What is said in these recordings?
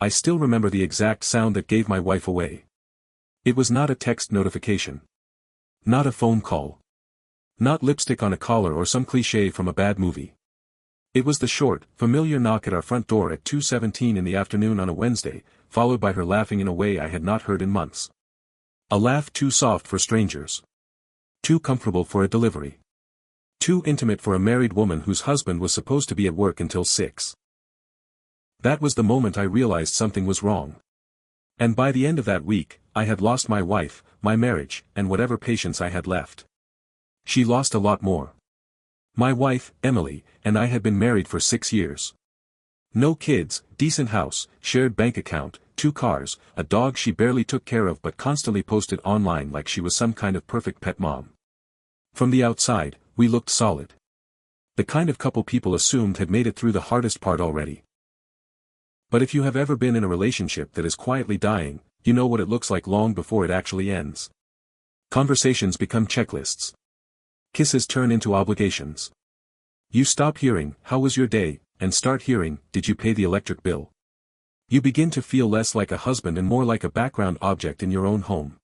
I still remember the exact sound that gave my wife away. It was not a text notification. Not a phone call. Not lipstick on a collar or some cliché from a bad movie. It was the short, familiar knock at our front door at 2:17 in the afternoon on a Wednesday, followed by her laughing in a way I had not heard in months. A laugh too soft for strangers. Too comfortable for a delivery. Too intimate for a married woman whose husband was supposed to be at work until 6. That was the moment I realized something was wrong. And by the end of that week, I had lost my wife, my marriage, and whatever patience I had left. She lost a lot more. My wife, Emily, and I had been married for 6 years. No kids, decent house, shared bank account, 2 cars, a dog she barely took care of but constantly posted online like she was some kind of perfect pet mom. From the outside, we looked solid. The kind of couple people assumed had made it through the hardest part already. But if you have ever been in a relationship that is quietly dying, you know what it looks like long before it actually ends. Conversations become checklists. Kisses turn into obligations. You stop hearing, "How was your day?" and start hearing, "Did you pay the electric bill?" You begin to feel less like a husband and more like a background object in your own home.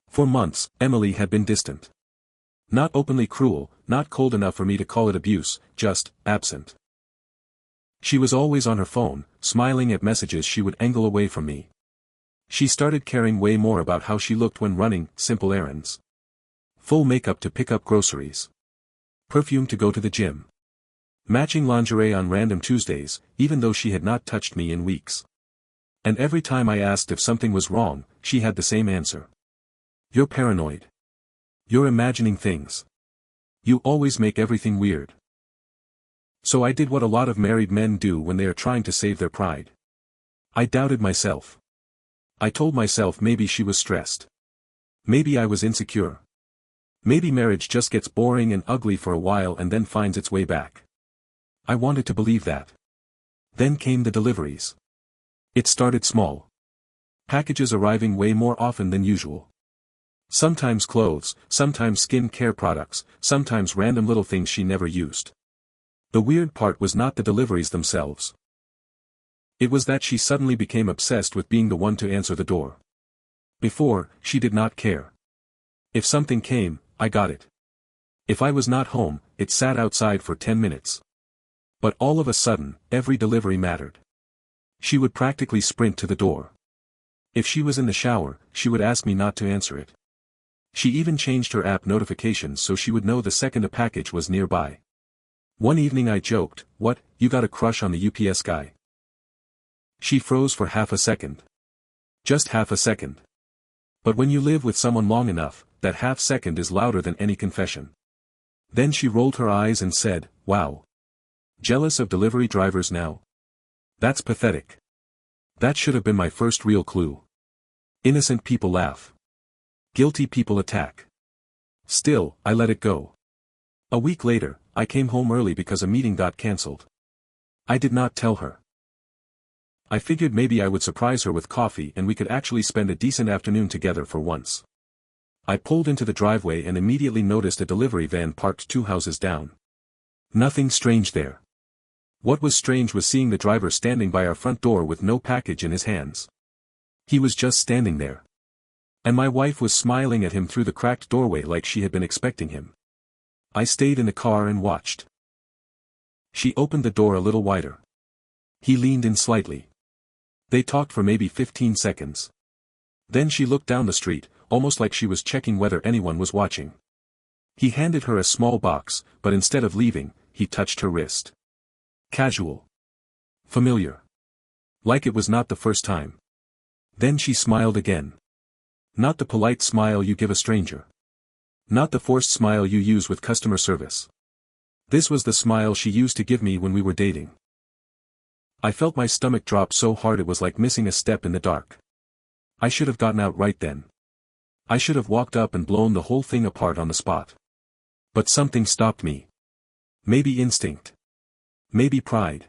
For months, Emily had been distant. Not openly cruel, not cold enough for me to call it abuse, just absent. She was always on her phone, smiling at messages she would angle away from me. She started caring way more about how she looked when running simple errands. Full makeup to pick up groceries. Perfume to go to the gym. Matching lingerie on random Tuesdays, even though she had not touched me in weeks. And every time I asked if something was wrong, she had the same answer. "You're paranoid. You're imagining things. You always make everything weird." So I did what a lot of married men do when they are trying to save their pride. I doubted myself. I told myself maybe she was stressed. Maybe I was insecure. Maybe marriage just gets boring and ugly for a while and then finds its way back. I wanted to believe that. Then came the deliveries. It started small. Packages arriving way more often than usual. Sometimes clothes, sometimes skin care products, sometimes random little things she never used. The weird part was not the deliveries themselves. It was that she suddenly became obsessed with being the one to answer the door. Before, she did not care. If something came, I got it. If I was not home, it sat outside for 10 minutes. But all of a sudden, every delivery mattered. She would practically sprint to the door. If she was in the shower, she would ask me not to answer it. She even changed her app notifications so she would know the second a package was nearby. One evening I joked, "What, you got a crush on the UPS guy?" She froze for half a second. Just half a second. But when you live with someone long enough, that half second is louder than any confession. Then she rolled her eyes and said, "Wow. Jealous of delivery drivers now? That's pathetic. That should have been my first real clue." Innocent people laugh. Guilty people attack. Still, I let it go. A week later, I came home early because a meeting got cancelled. I did not tell her. I figured maybe I would surprise her with coffee and we could actually spend a decent afternoon together for once. I pulled into the driveway and immediately noticed a delivery van parked 2 houses down. Nothing strange there. What was strange was seeing the driver standing by our front door with no package in his hands. He was just standing there. And my wife was smiling at him through the cracked doorway like she had been expecting him. I stayed in the car and watched. She opened the door a little wider. He leaned in slightly. They talked for maybe 15 seconds. Then she looked down the street, almost like she was checking whether anyone was watching. He handed her a small box, but instead of leaving, he touched her wrist. Casual. Familiar. Like it was not the first time. Then she smiled again. Not the polite smile you give a stranger. Not the forced smile you use with customer service. This was the smile she used to give me when we were dating. I felt my stomach drop so hard it was like missing a step in the dark. I should have gotten out right then. I should have walked up and blown the whole thing apart on the spot. But something stopped me. Maybe instinct. Maybe pride.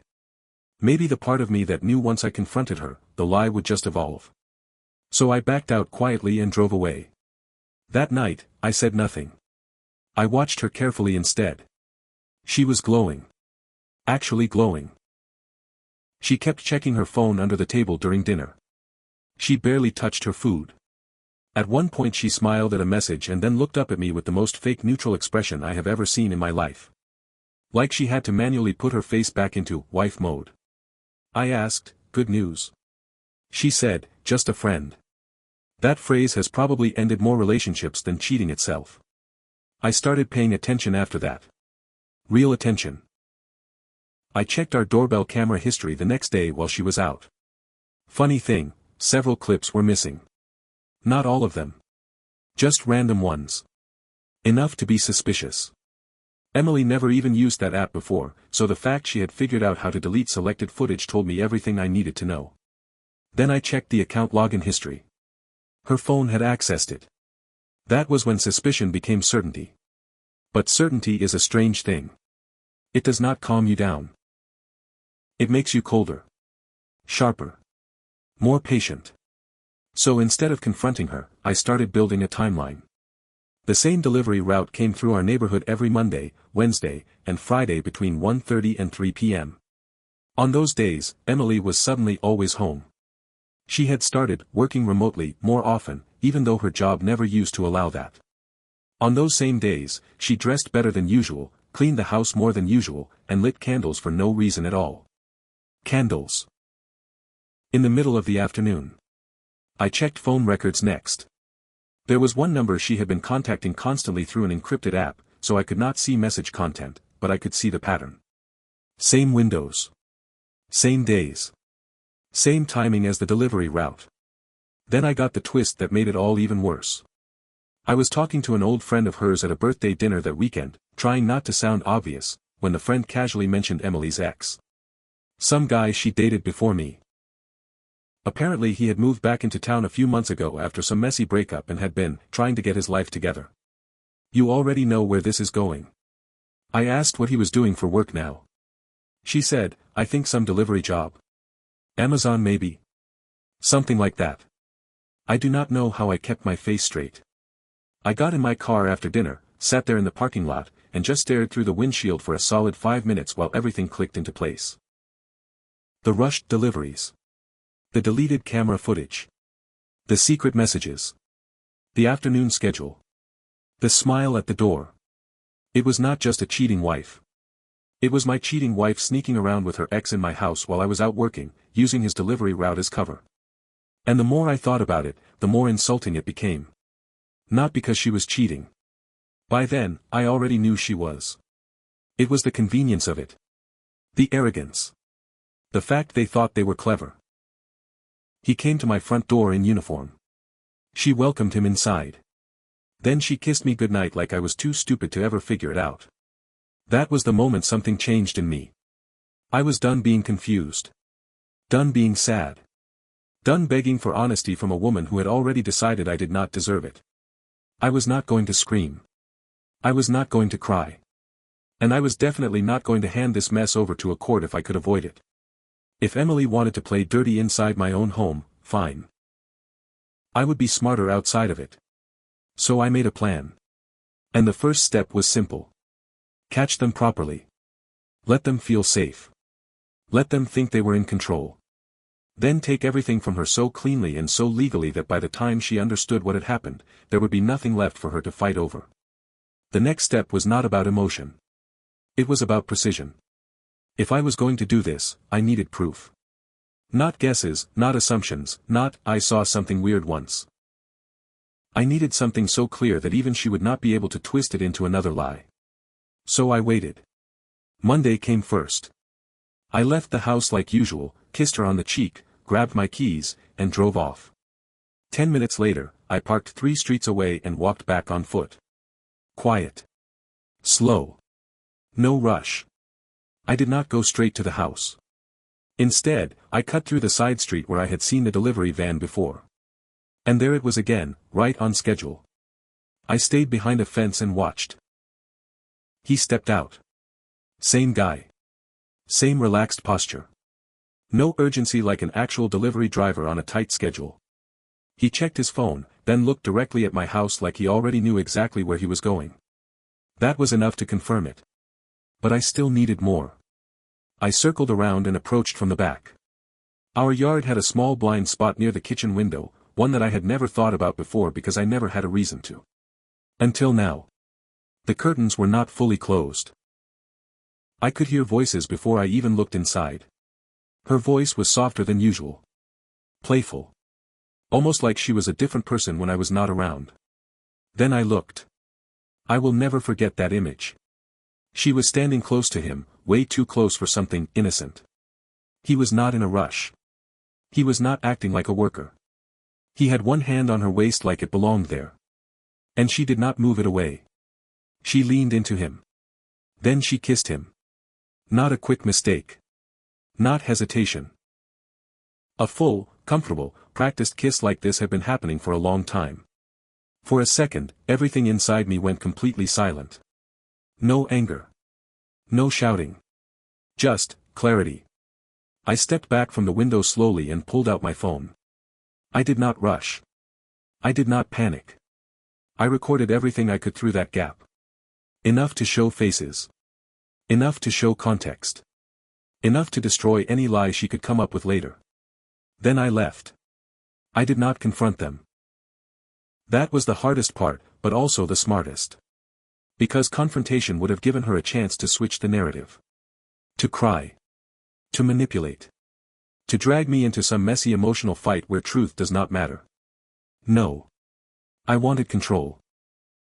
Maybe the part of me that knew once I confronted her, the lie would just evolve. So I backed out quietly and drove away. That night, I said nothing. I watched her carefully instead. She was glowing. Actually glowing. She kept checking her phone under the table during dinner. She barely touched her food. At one point she smiled at a message and then looked up at me with the most fake neutral expression I have ever seen in my life. Like she had to manually put her face back into wife mode. I asked, "Good news?" She said, "Just a friend." That phrase has probably ended more relationships than cheating itself. I started paying attention after that. Real attention. I checked our doorbell camera history the next day while she was out. Funny thing, several clips were missing. Not all of them. Just random ones. Enough to be suspicious. Emily never even used that app before, so the fact she had figured out how to delete selected footage told me everything I needed to know. Then I checked the account login history. Her phone had accessed it. That was when suspicion became certainty. But certainty is a strange thing. It does not calm you down. It makes you colder. Sharper. More patient. So instead of confronting her, I started building a timeline. The same delivery route came through our neighborhood every Monday, Wednesday, and Friday between 1:30 and 3 p.m. On those days, Emily was suddenly always home. She had started working remotely more often, even though her job never used to allow that. On those same days, she dressed better than usual, cleaned the house more than usual, and lit candles for no reason at all. Candles. In the middle of the afternoon. I checked phone records next. There was one number she had been contacting constantly through an encrypted app, so I could not see message content, but I could see the pattern. Same windows. Same days. Same timing as the delivery route. Then I got the twist that made it all even worse. I was talking to an old friend of hers at a birthday dinner that weekend, trying not to sound obvious, when the friend casually mentioned Emily's ex. Some guy she dated before me. Apparently he had moved back into town a few months ago after some messy breakup and had been trying to get his life together. You already know where this is going. I asked what he was doing for work now. She said, I think some delivery job. Amazon maybe. Something like that. I do not know how I kept my face straight. I got in my car after dinner, sat there in the parking lot, and just stared through the windshield for a solid 5 minutes while everything clicked into place. The rushed deliveries. The deleted camera footage. The secret messages. The afternoon schedule. The smile at the door. It was not just a cheating wife. It was my cheating wife sneaking around with her ex in my house while I was out working, using his delivery route as cover. And the more I thought about it, the more insulting it became. Not because she was cheating. By then, I already knew she was. It was the convenience of it. The arrogance. The fact they thought they were clever. He came to my front door in uniform. She welcomed him inside. Then she kissed me goodnight like I was too stupid to ever figure it out. That was the moment something changed in me. I was done being confused. Done being sad. Done begging for honesty from a woman who had already decided I did not deserve it. I was not going to scream. I was not going to cry. And I was definitely not going to hand this mess over to a court if I could avoid it. If Emily wanted to play dirty inside my own home, fine. I would be smarter outside of it. So I made a plan. And the first step was simple. Catch them properly. Let them feel safe. Let them think they were in control. Then take everything from her so cleanly and so legally that by the time she understood what had happened, there would be nothing left for her to fight over. The next step was not about emotion. It was about precision. If I was going to do this, I needed proof. Not guesses, not assumptions, not, I saw something weird once. I needed something so clear that even she would not be able to twist it into another lie. So I waited. Monday came first. I left the house like usual, kissed her on the cheek, grabbed my keys, and drove off. 10 minutes later, I parked 3 streets away and walked back on foot. Quiet. Slow. No rush. I did not go straight to the house. Instead, I cut through the side street where I had seen the delivery van before. And there it was again, right on schedule. I stayed behind a fence and watched. He stepped out. Same guy. Same relaxed posture. No urgency like an actual delivery driver on a tight schedule. He checked his phone, then looked directly at my house like he already knew exactly where he was going. That was enough to confirm it. But I still needed more. I circled around and approached from the back. Our yard had a small blind spot near the kitchen window, one that I had never thought about before because I never had a reason to. Until now. The curtains were not fully closed. I could hear voices before I even looked inside. Her voice was softer than usual. Playful. Almost like she was a different person when I was not around. Then I looked. I will never forget that image. She was standing close to him, way too close for something innocent. He was not in a rush. He was not acting like a worker. He had one hand on her waist like it belonged there. And she did not move it away. She leaned into him. Then she kissed him. Not a quick mistake. Not hesitation. A full, comfortable, practiced kiss like this had been happening for a long time. For a second, everything inside me went completely silent. No anger. No shouting. Just clarity. I stepped back from the window slowly and pulled out my phone. I did not rush. I did not panic. I recorded everything I could through that gap. Enough to show faces. Enough to show context. Enough to destroy any lie she could come up with later. Then I left. I did not confront them. That was the hardest part, but also the smartest. Because confrontation would have given her a chance to switch the narrative. To cry. To manipulate. To drag me into some messy emotional fight where truth does not matter. No. I wanted control.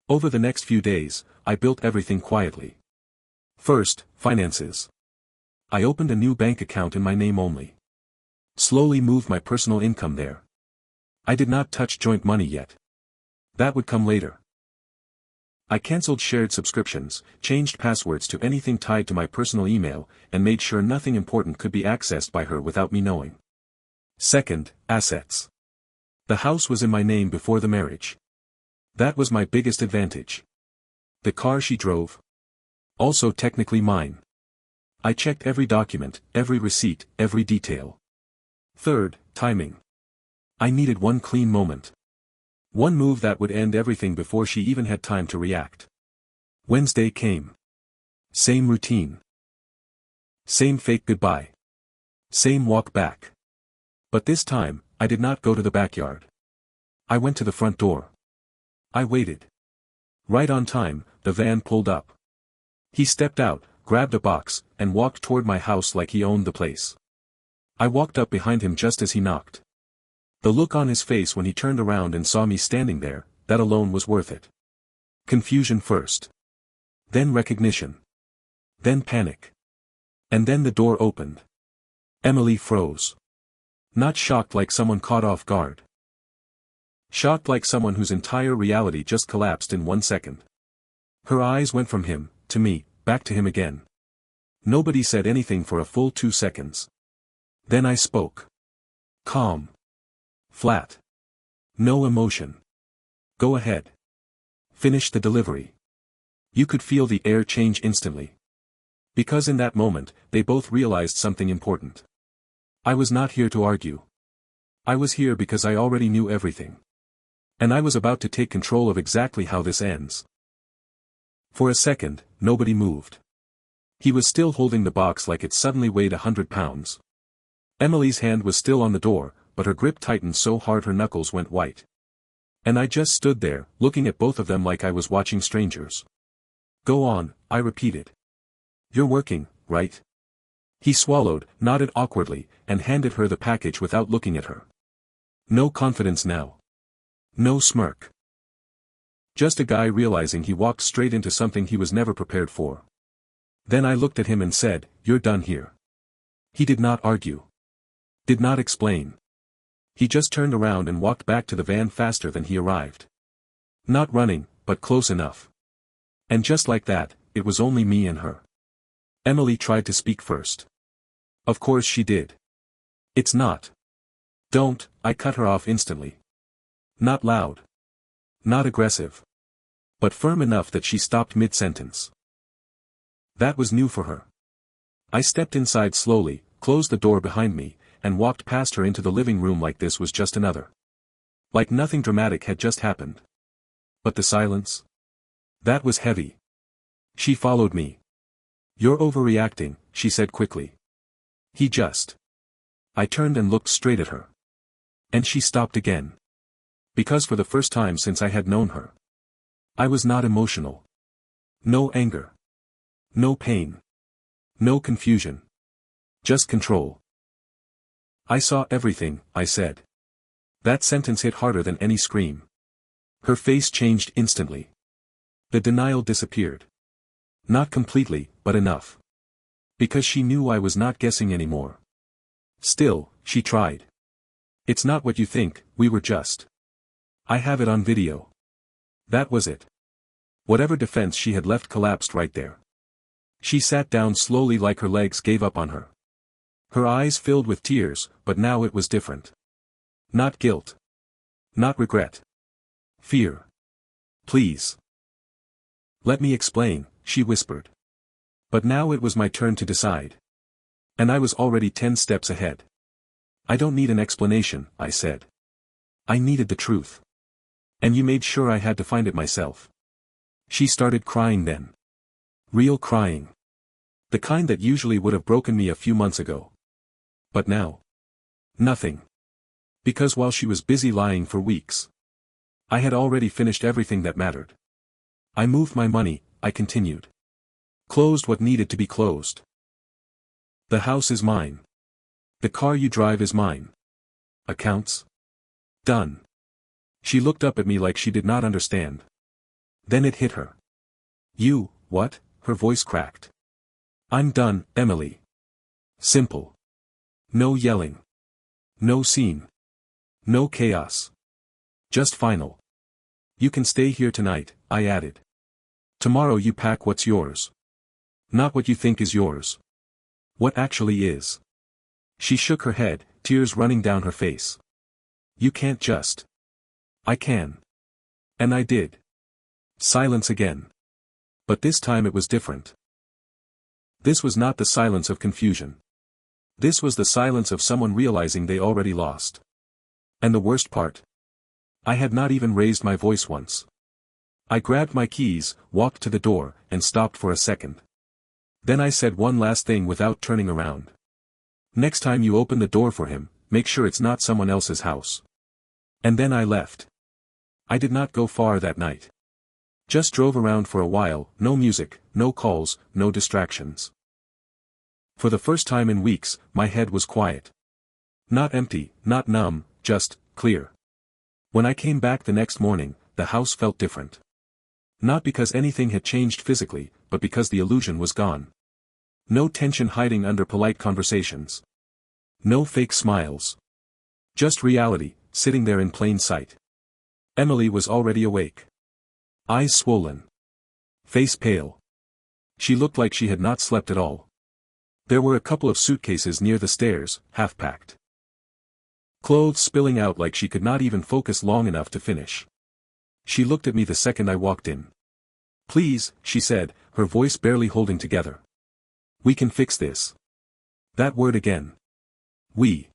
Over the next few days, I built everything quietly. First, finances. I opened a new bank account in my name only. Slowly moved my personal income there. I did not touch joint money yet. That would come later. I cancelled shared subscriptions, changed passwords to anything tied to my personal email, and made sure nothing important could be accessed by her without me knowing. Second, assets. The house was in my name before the marriage. That was my biggest advantage. The car she drove. Also technically mine. I checked every document, every receipt, every detail. Third, timing. I needed one clean moment. One move that would end everything before she even had time to react. Wednesday came. Same routine. Same fake goodbye. Same walk back. But this time, I did not go to the backyard. I went to the front door. I waited. Right on time, the van pulled up. He stepped out, grabbed a box, and walked toward my house like he owned the place. I walked up behind him just as he knocked. The look on his face when he turned around and saw me standing there, that alone was worth it. Confusion first. Then recognition. Then panic. And then the door opened. Emily froze. Not shocked like someone caught off guard. Shocked like someone whose entire reality just collapsed in 1 second. Her eyes went from him, to me, back to him again. Nobody said anything for a full 2 seconds. Then I spoke. Calm. Flat. No emotion. Go ahead. Finish the delivery. You could feel the air change instantly. Because in that moment, they both realized something important. I was not here to argue. I was here because I already knew everything. And I was about to take control of exactly how this ends. For a second, nobody moved. He was still holding the box like it suddenly weighed 100 pounds. Emily's hand was still on the door, but her grip tightened so hard her knuckles went white. And I just stood there, looking at both of them like I was watching strangers. Go on, I repeated. You're working, right? He swallowed, nodded awkwardly, and handed her the package without looking at her. No confidence now. No smirk. Just a guy realizing he walked straight into something he was never prepared for. Then I looked at him and said, "You're done here." He did not argue. Did not explain. He just turned around and walked back to the van faster than he arrived. Not running, but close enough. And just like that, it was only me and her. Emily tried to speak first. Of course she did. It's not. Don't, I cut her off instantly. Not loud. Not aggressive. But firm enough that she stopped mid-sentence. That was new for her. I stepped inside slowly, closed the door behind me, and walked past her into the living room like this was just another. Like nothing dramatic had just happened. But the silence? That was heavy. She followed me. You're overreacting, she said quickly. He just. I turned and looked straight at her. And she stopped again. Because for the first time since I had known her, I was not emotional. No anger. No pain. No confusion. Just control. I saw everything, I said. That sentence hit harder than any scream. Her face changed instantly. The denial disappeared. Not completely, but enough. Because she knew I was not guessing anymore. Still, she tried. It's not what you think, we were just. I have it on video. That was it. Whatever defense she had left collapsed right there. She sat down slowly like her legs gave up on her. Her eyes filled with tears, but now it was different. Not guilt. Not regret. Fear. Please. Let me explain, she whispered. But now it was my turn to decide. And I was already 10 steps ahead. I don't need an explanation, I said. I needed the truth. And you made sure I had to find it myself. She started crying then. Real crying. The kind that usually would have broken me a few months ago. But now. Nothing. Because while she was busy lying for weeks, I had already finished everything that mattered. I moved my money, I continued. Closed what needed to be closed. The house is mine. The car you drive is mine. Accounts? Done. She looked up at me like she did not understand. Then it hit her. You, what? Her voice cracked. I'm done, Emily. Simple. No yelling. No scene. No chaos. Just final. You can stay here tonight, I added. Tomorrow you pack what's yours. Not what you think is yours. What actually is. She shook her head, tears running down her face. You can't just. I can. And I did. Silence again. But this time it was different. This was not the silence of confusion. This was the silence of someone realizing they already lost. And the worst part? I had not even raised my voice once. I grabbed my keys, walked to the door, and stopped for a second. Then I said one last thing without turning around. Next time you open the door for him, make sure it's not someone else's house. And then I left. I did not go far that night. Just drove around for a while, no music, no calls, no distractions. For the first time in weeks, my head was quiet. Not empty, not numb, just clear. When I came back the next morning, the house felt different. Not because anything had changed physically, but because the illusion was gone. No tension hiding under polite conversations. No fake smiles. Just reality, sitting there in plain sight. Emily was already awake. Eyes swollen. Face pale. She looked like she had not slept at all. There were a couple of suitcases near the stairs, half-packed. Clothes spilling out like she could not even focus long enough to finish. She looked at me the second I walked in. Please, she said, her voice barely holding together. We can fix this. That word again. We.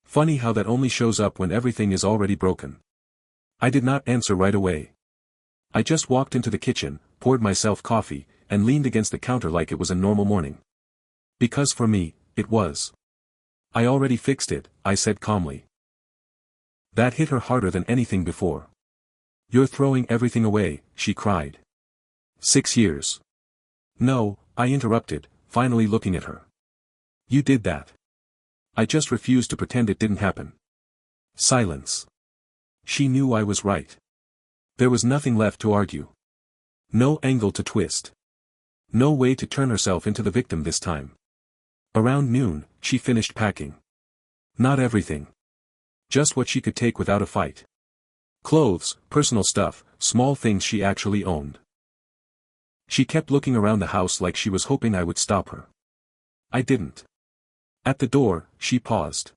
Funny how that only shows up when everything is already broken. I did not answer right away. I just walked into the kitchen, poured myself coffee, and leaned against the counter like it was a normal morning. Because for me, it was. I already fixed it, I said calmly. That hit her harder than anything before. You're throwing everything away, she cried. 6 years. No, I interrupted, finally looking at her. You did that. I just refused to pretend it didn't happen. Silence. She knew I was right. There was nothing left to argue. No angle to twist. No way to turn herself into the victim this time. Around noon, she finished packing. Not everything. Just what she could take without a fight. Clothes, personal stuff, small things she actually owned. She kept looking around the house like she was hoping I would stop her. I didn't. At the door, she paused.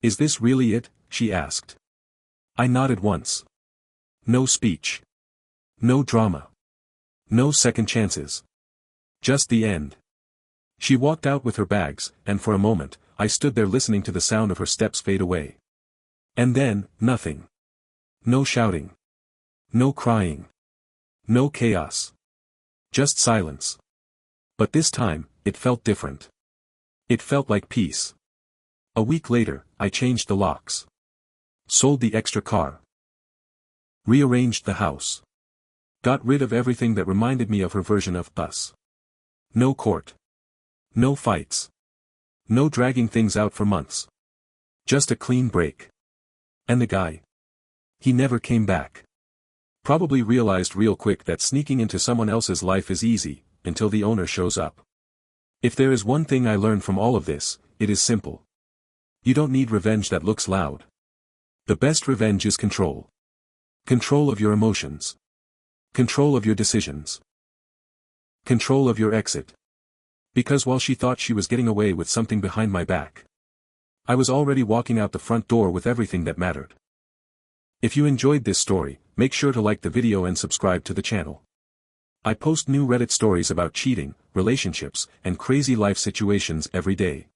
Is this really it? She asked. I nodded once. No speech. No drama. No second chances. Just the end. She walked out with her bags, and for a moment, I stood there listening to the sound of her steps fade away. And then, nothing. No shouting. No crying. No chaos. Just silence. But this time, it felt different. It felt like peace. A week later, I changed the locks. Sold the extra car. Rearranged the house. Got rid of everything that reminded me of her version of us. No court. No fights. No dragging things out for months. Just a clean break. And the guy? He never came back. Probably realized real quick that sneaking into someone else's life is easy, until the owner shows up. If there is one thing I learned from all of this, it is simple. You don't need revenge that looks loud. The best revenge is control. Control of your emotions. Control of your decisions. Control of your exit. Because while she thought she was getting away with something behind my back, I was already walking out the front door with everything that mattered. If you enjoyed this story, make sure to like the video and subscribe to the channel. I post new Reddit stories about cheating, relationships, and crazy life situations every day.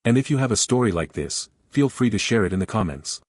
And if you have a story like this, feel free to share it in the comments.